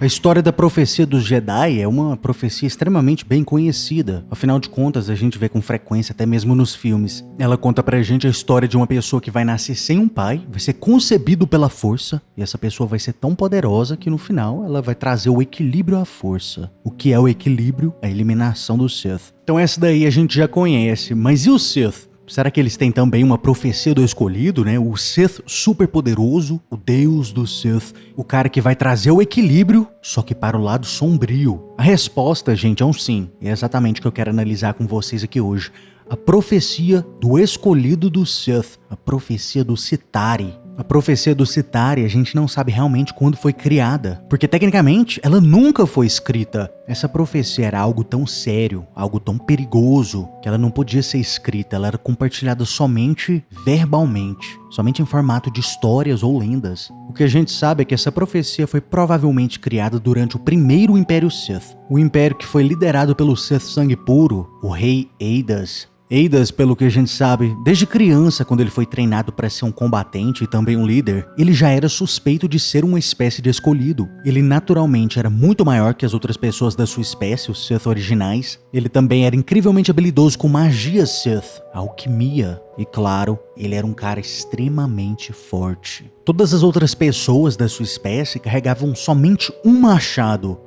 A história da profecia dos Jedi é uma profecia extremamente bem conhecida. Afinal de contas, a gente vê com frequência, até mesmo nos filmes. Ela conta pra gente a história de uma pessoa que vai nascer sem um pai, vai ser concebido pela força, e essa pessoa vai ser tão poderosa que no final ela vai trazer o equilíbrio à força. O que é o equilíbrio? A eliminação do Sith. Então essa daí a gente já conhece, mas e o Sith? Será que eles têm também uma profecia do escolhido, né? O Sith super poderoso, o Deus do Sith, o cara que vai trazer o equilíbrio, só que para o lado sombrio. A resposta, gente, é um sim. É exatamente o que eu quero analisar com vocês aqui hoje. A profecia do escolhido do Sith, a profecia do Chitauri. A profecia do Chitauri a gente não sabe realmente quando foi criada, porque tecnicamente ela nunca foi escrita. Essa profecia era algo tão sério, algo tão perigoso, que ela não podia ser escrita, ela era compartilhada somente verbalmente, somente em formato de histórias ou lendas. O que a gente sabe é que essa profecia foi provavelmente criada durante o primeiro Império Sith, o império que foi liderado pelo Sith Sangue Puro, o Rei Eidas. Eidas, pelo que a gente sabe, desde criança, quando ele foi treinado para ser um combatente e também um líder, ele já era suspeito de ser uma espécie de escolhido. Ele naturalmente era muito maior que as outras pessoas da sua espécie, os Sith originais. Ele também era incrivelmente habilidoso com magia Sith, alquimia. E claro, ele era um cara extremamente forte. Todas as outras pessoas da sua espécie carregavam somente um machado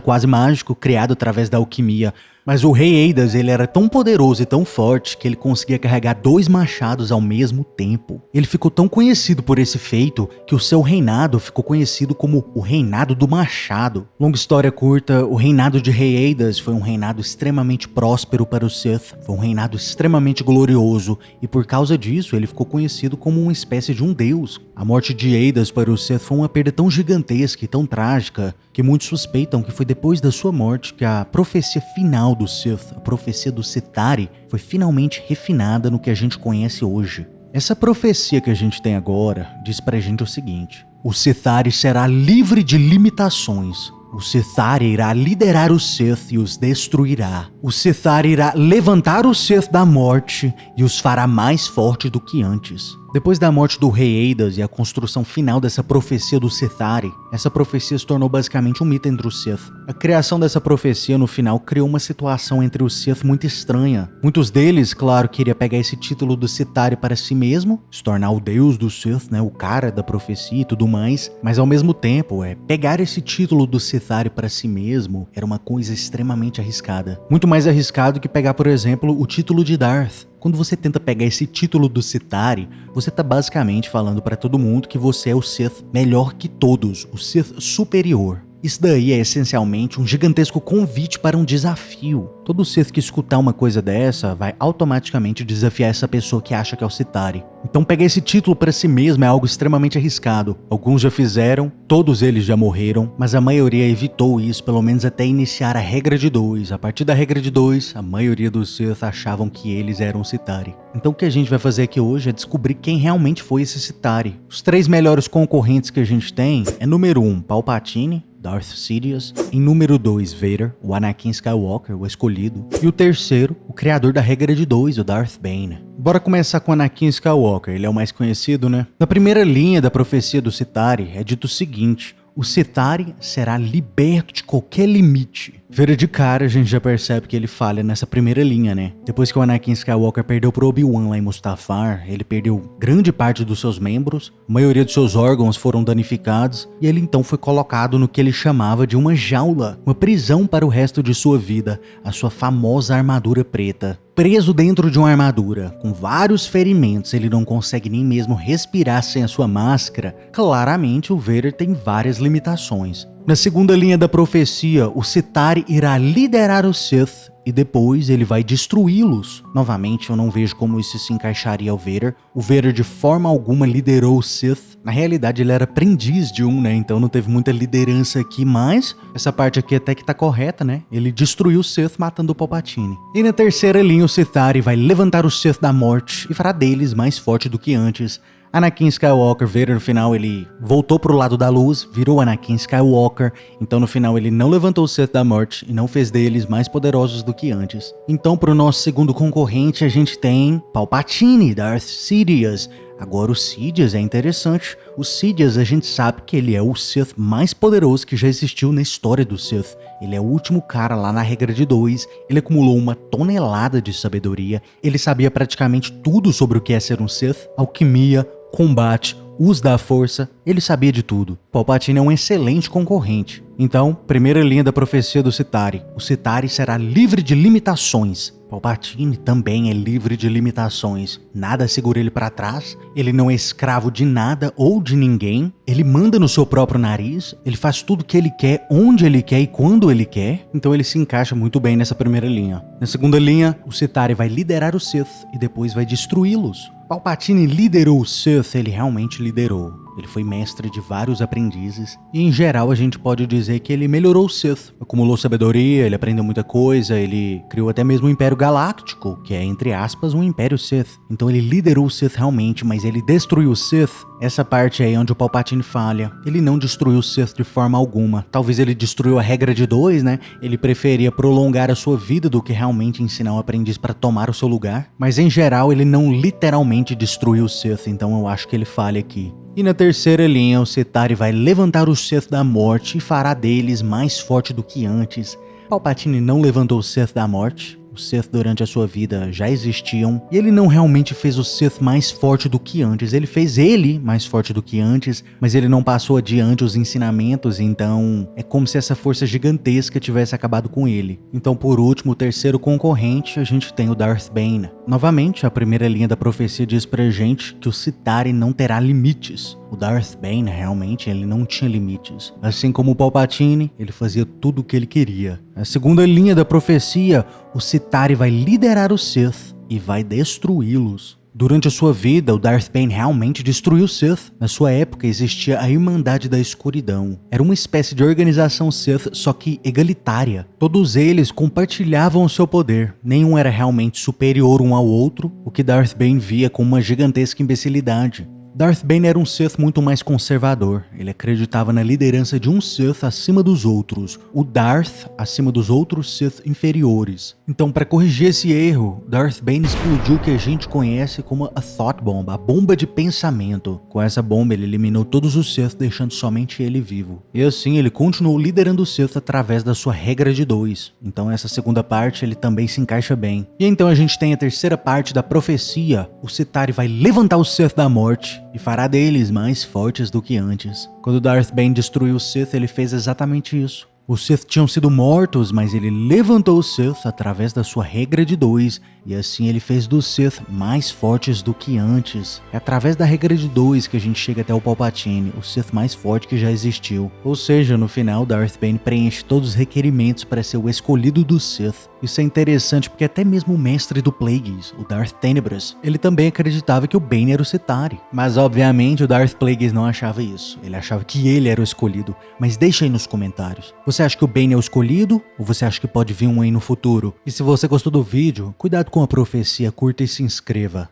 quase mágico criado através da alquimia. Mas o Rei Eidas, ele era tão poderoso e tão forte que ele conseguia carregar 2 machados ao mesmo tempo. Ele ficou tão conhecido por esse feito que o seu reinado ficou conhecido como o Reinado do Machado. Longa história curta, o reinado de Rei Eidas foi um reinado extremamente próspero para o Sith, foi um reinado extremamente glorioso e por causa disso ele ficou conhecido como uma espécie de um deus. A morte de Eidas para o Sith foi uma perda tão gigantesca e tão trágica que muitos suspeitam que foi depois da sua morte que a profecia final do Sith, a profecia do Chitauri, foi finalmente refinada no que a gente conhece hoje. Essa profecia que a gente tem agora diz pra gente o seguinte: o Chitauri será livre de limitações. O Chitauri irá liderar os Sith e os destruirá. O Chitauri irá levantar os Sith da morte e os fará mais fortes do que antes. Depois da morte do Rei Eidas e a construção final dessa profecia do Chitauri, essa profecia se tornou basicamente um mito entre os Sith. A criação dessa profecia no final criou uma situação entre os Sith muito estranha. Muitos deles, claro, queriam pegar esse título do Chitauri para si mesmo, se tornar o deus do Sith, né, o cara da profecia e tudo mais, mas ao mesmo tempo, pegar esse título do Chitauri para si mesmo era uma coisa extremamente arriscada. Muito mais arriscado que pegar, por exemplo, o título de Darth. Quando você tenta pegar esse título do Chitauri, você tá basicamente falando pra todo mundo que você é o Sith melhor que todos, o Sith superior. Isso daí é essencialmente um gigantesco convite para um desafio. Todo Sith que escutar uma coisa dessa vai automaticamente desafiar essa pessoa que acha que é o Chitauri. Então pegar esse título para si mesmo é algo extremamente arriscado. Alguns já fizeram, todos eles já morreram, mas a maioria evitou isso, pelo menos até iniciar a regra de 2. A partir da regra de 2, a maioria dos Sith achavam que eles eram o Chitauri. Então o que a gente vai fazer aqui hoje é descobrir quem realmente foi esse Chitauri. Os 3 melhores concorrentes que a gente tem é número 1, Palpatine, Darth Sidious, em número 2, Vader, o Anakin Skywalker, o escolhido, e o terceiro, o criador da regra de 2, o Darth Bane. Bora começar com Anakin Skywalker, ele é o mais conhecido, né? Na primeira linha da profecia do Chitauri é dito o seguinte: o Chitauri será liberto de qualquer limite. Vira de cara, a gente já percebe que ele falha nessa primeira linha, né? Depois que o Anakin Skywalker perdeu pro Obi-Wan lá em Mustafar, ele perdeu grande parte dos seus membros, a maioria dos seus órgãos foram danificados, e ele então foi colocado no que ele chamava de uma jaula, uma prisão para o resto de sua vida, a sua famosa armadura preta. Preso dentro de uma armadura, com vários ferimentos, ele não consegue nem mesmo respirar sem a sua máscara. Claramente o Vader tem várias limitações. Na segunda linha da profecia, o Chitauri irá liderar os Sith e depois ele vai destruí-los. Novamente, eu não vejo como isso se encaixaria ao Vader. O Vader de forma alguma liderou os Sith. Na realidade, ele era aprendiz de um, né? Então não teve muita liderança aqui, mas essa parte aqui até que tá correta, né? Ele destruiu o Sith matando o Palpatine. E na terceira linha, o Chitauri vai levantar os Sith da morte e fará deles mais forte do que antes. Anakin Skywalker, Vader no final ele voltou pro lado da luz, virou Anakin Skywalker, então no final ele não levantou o Sith da morte e não fez deles mais poderosos do que antes. Então pro nosso segundo concorrente a gente tem Palpatine, Darth Sidious. Agora o Sidious é interessante. O Sidious a gente sabe que ele é o Sith mais poderoso que já existiu na história do Sith. Ele é o último cara lá na regra de 2, ele acumulou uma tonelada de sabedoria, ele sabia praticamente tudo sobre o que é ser um Sith, alquimia, combate, uso da força, ele sabia de tudo. Palpatine é um excelente concorrente. Então, primeira linha da profecia do Citari. O Citari será livre de limitações. Palpatine também é livre de limitações. Nada segura ele para trás, ele não é escravo de nada ou de ninguém, ele manda no seu próprio nariz, ele faz tudo o que ele quer, onde ele quer e quando ele quer, então ele se encaixa muito bem nessa primeira linha. Na segunda linha, o Citari vai liderar os Sith e depois vai destruí-los. Palpatine liderou o Sith, ele realmente liderou. Ele foi mestre de vários aprendizes e, em geral, a gente pode dizer que ele melhorou o Sith. Acumulou sabedoria, ele aprendeu muita coisa, ele criou até mesmo o Império Galáctico, que é, entre aspas, um Império Sith. Então ele liderou o Sith realmente, mas ele destruiu o Sith. Essa parte aí é onde o Palpatine falha. Ele não destruiu o Sith de forma alguma. Talvez ele destruiu a regra de 2, né? Ele preferia prolongar a sua vida do que realmente ensinar um aprendiz para tomar o seu lugar. Mas, em geral, ele não literalmente destruiu o Sith, então eu acho que ele falha aqui. E na terceira linha, o Citari vai levantar os Sith da morte e fará deles mais forte do que antes. Palpatine não levantou os Sith da morte. Os Sith durante a sua vida já existiam. E ele não realmente fez o Sith mais forte do que antes. Ele fez ele mais forte do que antes, mas ele não passou adiante os ensinamentos, então é como se essa força gigantesca tivesse acabado com ele. Então, por último, o terceiro concorrente, a gente tem o Darth Bane. Novamente, a primeira linha da profecia diz pra gente que o Citari não terá limites. O Darth Bane, realmente, ele não tinha limites. Assim como o Palpatine, ele fazia tudo o que ele queria. A segunda linha da profecia, o Citari vai liderar os Sith e vai destruí-los. Durante a sua vida, o Darth Bane realmente destruiu o Sith. Na sua época, existia a Irmandade da Escuridão. Era uma espécie de organização Sith, só que egalitária. Todos eles compartilhavam o seu poder. Nenhum era realmente superior um ao outro, o que Darth Bane via como uma gigantesca imbecilidade. Darth Bane era um Sith muito mais conservador. Ele acreditava na liderança de um Sith acima dos outros, o Darth acima dos outros Sith inferiores. Então, para corrigir esse erro, Darth Bane explodiu o que a gente conhece como a Thought Bomb, a bomba de pensamento. Com essa bomba, ele eliminou todos os Sith, deixando somente ele vivo. E assim, ele continuou liderando o Sith através da sua regra de 2. Então, essa segunda parte, ele também se encaixa bem. E então a gente tem a terceira parte da profecia. O Citari vai levantar o Sith da morte e fará deles mais fortes do que antes. Quando Darth Bane destruiu o Sith, ele fez exatamente isso. Os Sith tinham sido mortos, mas ele levantou os Sith através da sua regra de 2, e assim ele fez dos Sith mais fortes do que antes. É através da regra de 2 que a gente chega até o Palpatine, o Sith mais forte que já existiu. Ou seja, no final, Darth Bane preenche todos os requerimentos para ser o escolhido do Sith. Isso é interessante porque até mesmo o mestre do Plagueis, o Darth Tenebrous, ele também acreditava que o Bane era o Citari. Mas obviamente o Darth Plagueis não achava isso, ele achava que ele era o escolhido. Mas deixa aí nos comentários, você acha que o Bane é o escolhido ou você acha que pode vir um aí no futuro? E se você gostou do vídeo, cuidado com a profecia, curta e se inscreva.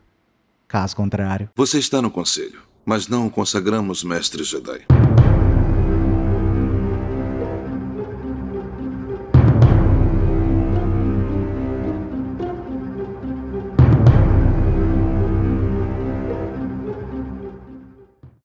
Caso contrário. Você está no conselho, mas não o consagramos mestre Jedi.